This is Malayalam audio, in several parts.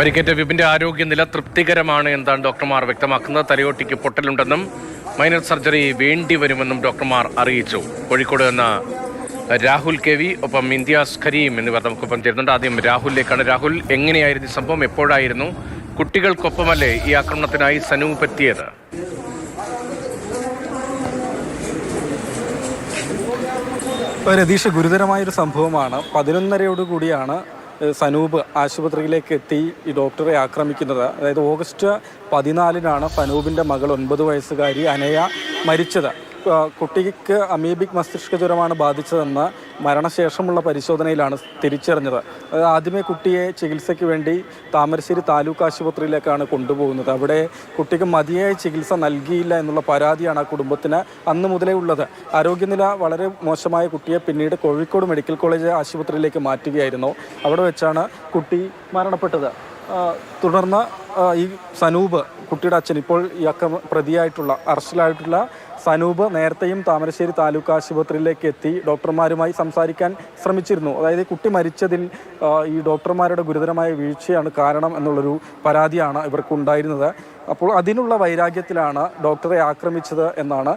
പരിക്കേറ്റ വിപിന്റെ ആരോഗ്യനില തൃപ്തികരമാണ് എന്നാണ് ഡോക്ടർമാർ വ്യക്തമാക്കുന്നത്. തലയോട്ടിക്ക് പൊട്ടലുണ്ടെന്നും മൈനർ സർജറി വേണ്ടിവരുമെന്നും ഡോക്ടർമാർ അറിയിച്ചു. കോഴിക്കോട് നിന്ന് രാഹുൽ കെ വി ഒപ്പം ഇന്ത്യാസ് കരീം എന്നിവർ നമുക്കൊപ്പം ചേരുന്നുണ്ട്. ആദ്യം രാഹുലിലേക്കാണ്. രാഹുൽ, എങ്ങനെയായിരുന്നു ഈ സംഭവം? എപ്പോഴായിരുന്നു? കുട്ടികൾക്കൊപ്പമല്ലേ ഈ ആക്രമണത്തിനായി സനൂപ് എത്തിയത്? രതീഷ്, ഗുരുതരമായൊരു സംഭവമാണ്. 11:30 സനൂപ് ആശുപത്രിയിലേക്ക് എത്തി ഈ ഡോക്ടറെ ആക്രമിക്കുന്നത്. അതായത് ഓഗസ്റ്റ് 14 സനൂപിൻ്റെ മകൾ 9 വയസ്സുകാരി അനയ മരിച്ചത്. കുട്ടിക്ക് അമീബിക് മസ്തിഷ്ക ജ്വരമാണ് ബാധിച്ചതെന്ന് മരണശേഷമുള്ള പരിശോധനയിലാണ് തിരിച്ചറിഞ്ഞത്. ആദ്യമേ കുട്ടിയെ ചികിത്സയ്ക്ക് വേണ്ടി താമരശ്ശേരി താലൂക്ക് ആശുപത്രിയിലേക്കാണ് കൊണ്ടുപോകുന്നത്. അവിടെ കുട്ടിക്ക് മതിയായ ചികിത്സ നൽകിയില്ല എന്നുള്ള പരാതിയാണ് ആ കുടുംബത്തിന് അന്ന് മുതലേ ഉള്ളത്. ആരോഗ്യനില വളരെ മോശമായ കുട്ടിയെ പിന്നീട് കോഴിക്കോട് മെഡിക്കൽ കോളേജ് ആശുപത്രിയിലേക്ക് മാറ്റുകയായിരുന്നു. അവിടെ വെച്ചാണ് കുട്ടി മരണപ്പെട്ടത്. തുടർന്ന് ഈ സനൂപ്, കുട്ടിയുടെ അച്ഛൻ, ഇപ്പോൾ ഈ പ്രതിയായിട്ടുള്ള അറസ്റ്റിലായിട്ടുള്ള സനൂപ് നേരത്തെയും താമരശ്ശേരി താലൂക്ക് ആശുപത്രിയിലേക്ക് എത്തി ഡോക്ടർമാരുമായി സംസാരിക്കാൻ ശ്രമിച്ചിരുന്നു. അതായത് കുട്ടി മരിച്ചതിൽ ഈ ഡോക്ടർമാരുടെ ഗുരുതരമായ വീഴ്ചയാണ് കാരണം എന്നുള്ളൊരു പരാതിയാണ് ഇവർക്കുണ്ടായിരുന്നത്. അപ്പോൾ അതിനുള്ള വൈരാഗ്യത്തിലാണ് ഡോക്ടറെ ആക്രമിച്ചത് എന്നാണ്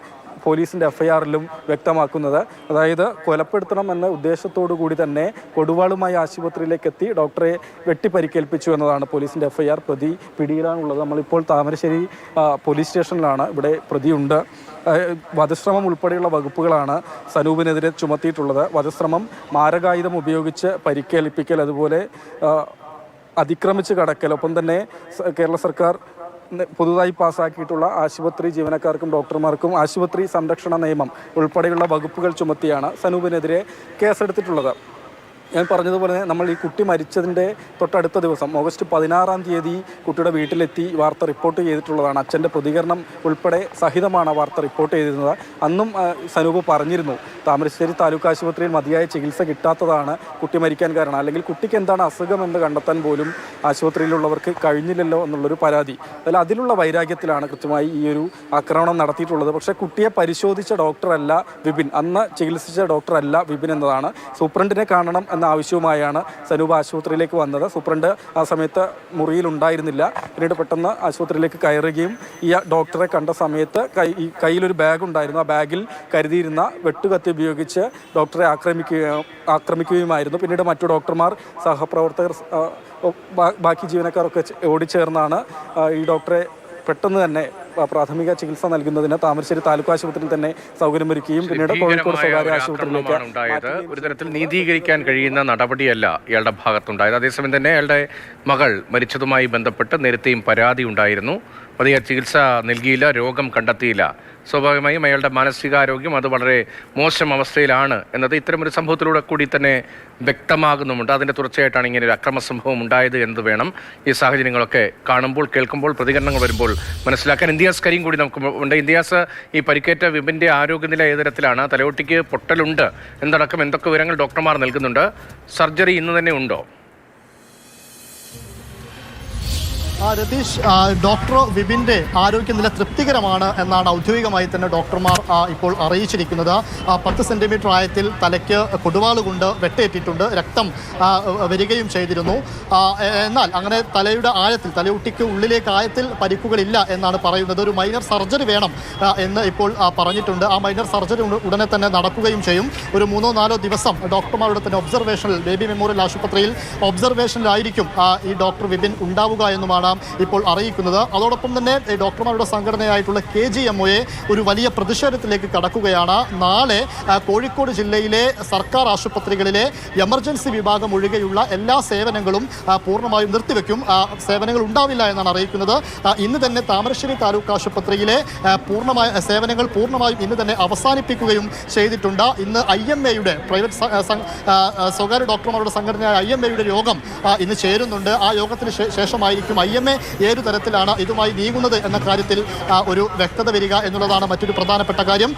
പോലീസിൻ്റെ എഫ്ഐആറിലും വ്യക്തമാക്കുന്നത്. അതായത് കൊലപ്പെടുത്തണം എന്ന ഉദ്ദേശത്തോടു കൂടി തന്നെ കൊടുവാളുമായി ആശുപത്രിയിലേക്ക് എത്തി ഡോക്ടറെ വെട്ടിപ്പരിക്കേൽപ്പിച്ചു എന്നതാണ് പോലീസിൻ്റെ എഫ്ഐആർ. പ്രതി പിടിയിലാണുള്ളത്. നമ്മളിപ്പോൾ താമരശ്ശേരി പോലീസ് സ്റ്റേഷനിലാണ്. ഇവിടെ പ്രതിയുണ്ട്. വധശ്രമം ഉൾപ്പെടെയുള്ള വകുപ്പുകളാണ് സനൂപിനെതിരെ ചുമത്തിയിട്ടുള്ളത്. വധശ്രമം, മാരകായുധം ഉപയോഗിച്ച് പരിക്കേൽപ്പിക്കൽ, അതുപോലെ അതിക്രമിച്ച് കടക്കൽ, ഒപ്പം തന്നെ കേരള സർക്കാർ പുതുതായി പാസ്സാക്കിയിട്ടുള്ള ആശുപത്രി ജീവനക്കാർക്കും ഡോക്ടർമാർക്കും ആശുപത്രി സംരക്ഷണ നിയമം ഉൾപ്പെടെയുള്ള വകുപ്പുകൾ ചുമത്തിയാണ് സനൂപിനെതിരെ കേസെടുത്തിട്ടുള്ളത്. ഞാൻ പറഞ്ഞതുപോലെ നമ്മൾ ഈ കുട്ടി മരിച്ചതിൻ്റെ തൊട്ടടുത്ത ദിവസം ഓഗസ്റ്റ് 16 കുട്ടിയുടെ വീട്ടിലെത്തി വാർത്ത റിപ്പോർട്ട് ചെയ്തിട്ടുള്ളതാണ്. അച്ഛൻ്റെ പ്രതികരണം ഉൾപ്പെടെ സഹിതമാണ് ആ വാർത്ത റിപ്പോർട്ട് ചെയ്തിരുന്നത്. അന്നും സനൂപ് പറഞ്ഞിരുന്നു, താമരശ്ശേരി താലൂക്ക് ആശുപത്രിയിൽ മതിയായ ചികിത്സ കിട്ടാത്തതാണ് കുട്ടി മരിക്കാൻ കാരണം, അല്ലെങ്കിൽ കുട്ടിക്ക് എന്താണ് അസുഖമെന്ന് കണ്ടെത്താൻ പോലും ആശുപത്രിയിലുള്ളവർക്ക് കഴിഞ്ഞില്ലല്ലോ എന്നുള്ളൊരു പരാതി. അതിൽ അതിലുള്ള വൈരാഗ്യത്തിലാണ് കൃത്യമായി ഈ ഒരു ആക്രമണം നടത്തിയിട്ടുള്ളത്. പക്ഷേ കുട്ടിയെ പരിശോധിച്ച ഡോക്ടറല്ല വിപിൻ, അന്ന് ചികിത്സിച്ച ഡോക്ടറല്ല വിപിൻ എന്നതാണ്. സൂപ്രണ്ടിനെ കാണണം എന്ന ആവശ്യവുമായാണ് സനൂപ് ആശുപത്രിയിലേക്ക് വന്നത്. സൂപ്രണ്ട് ആ സമയത്ത് മുറിയിലുണ്ടായിരുന്നില്ല. പിന്നീട് പെട്ടെന്ന് ആശുപത്രിയിലേക്ക് കയറുകയും ഈ ഡോക്ടറെ കണ്ട സമയത്ത് കയ്യിലൊരു ബാഗ് ഉണ്ടായിരുന്നു. ആ ബാഗിൽ കരുതിയിരുന്ന വെട്ടുകത്തി ഉപയോഗിച്ച് ഡോക്ടറെ ആക്രമിക്കുകയുമായിരുന്നു. പിന്നീട് മറ്റു ഡോക്ടർമാർ, സഹപ്രവർത്തകർ, ബാക്കി ജീവനക്കാരൊക്കെ ഓടിച്ചേർന്നാണ് ഈ ഡോക്ടറെ പെട്ടെന്ന് തന്നെ പ്രാഥമിക ചികിത്സ നൽകുന്നതിന് താമരശ്ശേരി താലൂക്ക് ആശുപത്രിയിൽ തന്നെ സൗകര്യമൊരുക്കുകയും പിന്നീട് കോഴിക്കോട് സ്വകാര്യ ആശുപത്രിയിലേക്ക് ഉണ്ടായത്. ഒരു തരത്തിൽ നീതീകരിക്കാൻ കഴിയുന്ന നടപടിയല്ല ഇയാളുടെ ഭാഗത്തുണ്ടായത്. അതേസമയം തന്നെ അയാളുടെ മകൾ മരിച്ചതുമായി ബന്ധപ്പെട്ട് നേരത്തെയും പരാതി ഉണ്ടായിരുന്നു. മതിയായ ചികിത്സ നൽകിയില്ല, രോഗം കണ്ടെത്തിയില്ല. സ്വാഭാവികമായും അയാളുടെ മാനസികാരോഗ്യം അത് വളരെ മോശം അവസ്ഥയിലാണ് എന്നത് ഇത്തരമൊരു സംഭവത്തിലൂടെ കൂടി തന്നെ വ്യക്തമാകുന്നുമുണ്ട്. അതിൻ്റെ തുടർച്ചയായിട്ടാണ് ഇങ്ങനെ ഒരു അക്രമ സംഭവം ഉണ്ടായത് എന്ന് വേണം ഈ സാഹചര്യങ്ങളൊക്കെ കാണുമ്പോൾ, കേൾക്കുമ്പോൾ, പ്രതികരണങ്ങൾ വരുമ്പോൾ മനസ്സിലാക്കാൻ. ഇന്ത്യാസ് കരീം കൂടി നമുക്ക് ഉണ്ട്. ഇന്ത്യാസ്, ഈ പരിക്കേറ്റ വിപിൻ്റെ ആരോഗ്യനില ഏത് തരത്തിലാണ്? തലയോട്ടിക്ക് പൊട്ടലുണ്ട് എന്നടക്കം എന്തൊക്കെ വിവരങ്ങൾ ഡോക്ടർമാർ നൽകുന്നുണ്ട്? സർജറി ഇന്ന് തന്നെ ഉണ്ടോ? രതീഷ്, ഡോക്ടർ വിപിൻ്റെ ആരോഗ്യനില തൃപ്തികരമാണ് എന്നാണ് ഔദ്യോഗികമായി തന്നെ ഡോക്ടർമാർ ഇപ്പോൾ അറിയിച്ചിരിക്കുന്നത്. 10 സെൻറ്റിമീറ്റർ ആയത്തിൽ തലയ്ക്ക് കൊടുവാളുകൊണ്ട് വെട്ടേറ്റിട്ടുണ്ട്. രക്തം വരികയും ചെയ്തിരുന്നു. എന്നാൽ അങ്ങനെ തലയുടെ ആഴത്തിൽ, തലയൊട്ടിക്ക് ഉള്ളിലേക്ക് ആഴത്തിൽ പരിക്കുകളില്ല എന്നാണ് പറയുന്നത്. ഒരു മൈനർ സർജറി വേണം എന്ന് ഇപ്പോൾ പറഞ്ഞിട്ടുണ്ട്. ആ മൈനർ സർജറി ഉടനെ തന്നെ നടക്കുകയും ചെയ്യും. ഒരു 3-4 ദിവസം ഡോക്ടർമാരുടെ തന്നെ ഒബ്സർവേഷനിൽ, ബേബി മെമ്മോറിയൽ ആശുപത്രിയിൽ ഒബ്സർവേഷനിലായിരിക്കും ഈ ഡോക്ടർ വിപിൻ ഉണ്ടാവുക എന്നുമാണ് ഇപ്പോൾ അറിയിക്കുന്നത്. അതോടൊപ്പം തന്നെ ഡോക്ടർമാരുടെ സംഘടനയായിട്ടുള്ള KGMOയെ ഒരു വലിയ പ്രതിഷേധത്തിലേക്ക് കടക്കുകയാണ്. നാളെ കോഴിക്കോട് ജില്ലയിലെ സർക്കാർ ആശുപത്രികളിലെ എമർജൻസി വിഭാഗം ഒഴികെയുള്ള എല്ലാ സേവനങ്ങളും പൂർണ്ണമായും നിർത്തിവെക്കും. സേവനങ്ങൾ ഉണ്ടാവില്ല എന്നാണ് അറിയിക്കുന്നത്. ഇന്ന് തന്നെ താമരശ്ശേരി താലൂക്ക് ആശുപത്രിയിലെ സേവനങ്ങൾ പൂർണ്ണമായും ഇന്ന് തന്നെ അവസാനിപ്പിക്കുകയും ചെയ്തിട്ടുണ്ട്. ഇന്ന് IMAയുടെ സ്വകാര്യ ഡോക്ടർമാരുടെ സംഘടനയായ IMAയുടെ യോഗം ഇന്ന് ചേരുന്നുണ്ട്. ആ യോഗത്തിന് ശേഷമായിരിക്കും DMA ഏതു തരത്തിലാണ് ഇതുമായി നീങ്ങുന്നത് എന്ന കാര്യത്തിൽ ഒരു വ്യക്തത വരിക എന്നുള്ളതാണ് മറ്റൊരു പ്രധാനപ്പെട്ട കാര്യം.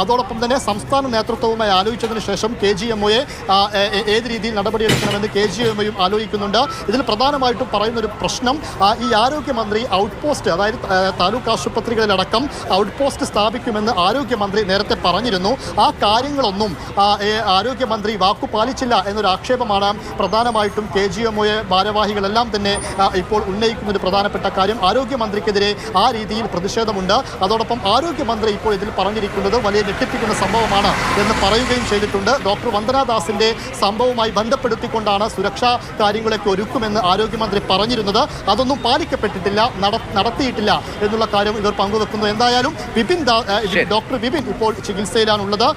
അതോടൊപ്പം തന്നെ സംസ്ഥാന നേതൃത്വവുമായി ആലോചിച്ചതിന് ശേഷം KGMOയെ ഏത് രീതിയിൽ നടപടിയെടുക്കണമെന്ന് KGMOയും ആലോചിക്കുന്നുണ്ട്. ഇതിൽ പ്രധാനമായിട്ടും പറയുന്ന ഒരു പ്രശ്നം ഈ ആരോഗ്യമന്ത്രി ഔട്ട് പോസ്റ്റ്, അതായത് താലൂക്ക് ആശുപത്രികളിലടക്കം ഔട്ട് പോസ്റ്റ് സ്ഥാപിക്കുമെന്ന് ആരോഗ്യമന്ത്രി നേരത്തെ പറഞ്ഞിരുന്നു. ആ കാര്യങ്ങളൊന്നും ആരോഗ്യമന്ത്രി വാക്കുപാലിച്ചില്ല എന്നൊരു ആക്ഷേപമാണ് പ്രധാനമായിട്ടും KGMOയെ ഭാരവാഹികളെല്ലാം തന്നെ ഇപ്പോൾ ഉന്നയിക്കുന്ന ഒരു പ്രധാനപ്പെട്ട കാര്യം. ആരോഗ്യമന്ത്രിക്കെതിരെ ആ രീതിയിൽ പ്രതിഷേധമുണ്ട്. അതോടൊപ്പം ആരോഗ്യമന്ത്രി ഇപ്പോൾ ഇതിൽ പറഞ്ഞിരിക്കുന്നത് വലിയ ഞെട്ടിപ്പിക്കുന്ന സംഭവമാണ് എന്ന് പറയുകയും ചെയ്തിട്ടുണ്ട്. ഡോക്ടർ വന്ദനാദാസിന്റെ സംഭവവുമായി ബന്ധപ്പെടുത്തിക്കൊണ്ടാണ് സുരക്ഷാ കാര്യങ്ങളൊക്കെ ഒരുക്കുമെന്ന് ആരോഗ്യമന്ത്രി പറഞ്ഞിരുന്നത്. അതൊന്നും പാലിക്കപ്പെട്ടിട്ടില്ല, നടത്തിയിട്ടില്ല എന്നുള്ള കാര്യം ഇവർ പങ്കുവെക്കുന്നു. എന്തായാലും ഡോക്ടർ വിപിൻ ഇപ്പോൾ ചികിത്സയിലാണുള്ളത്.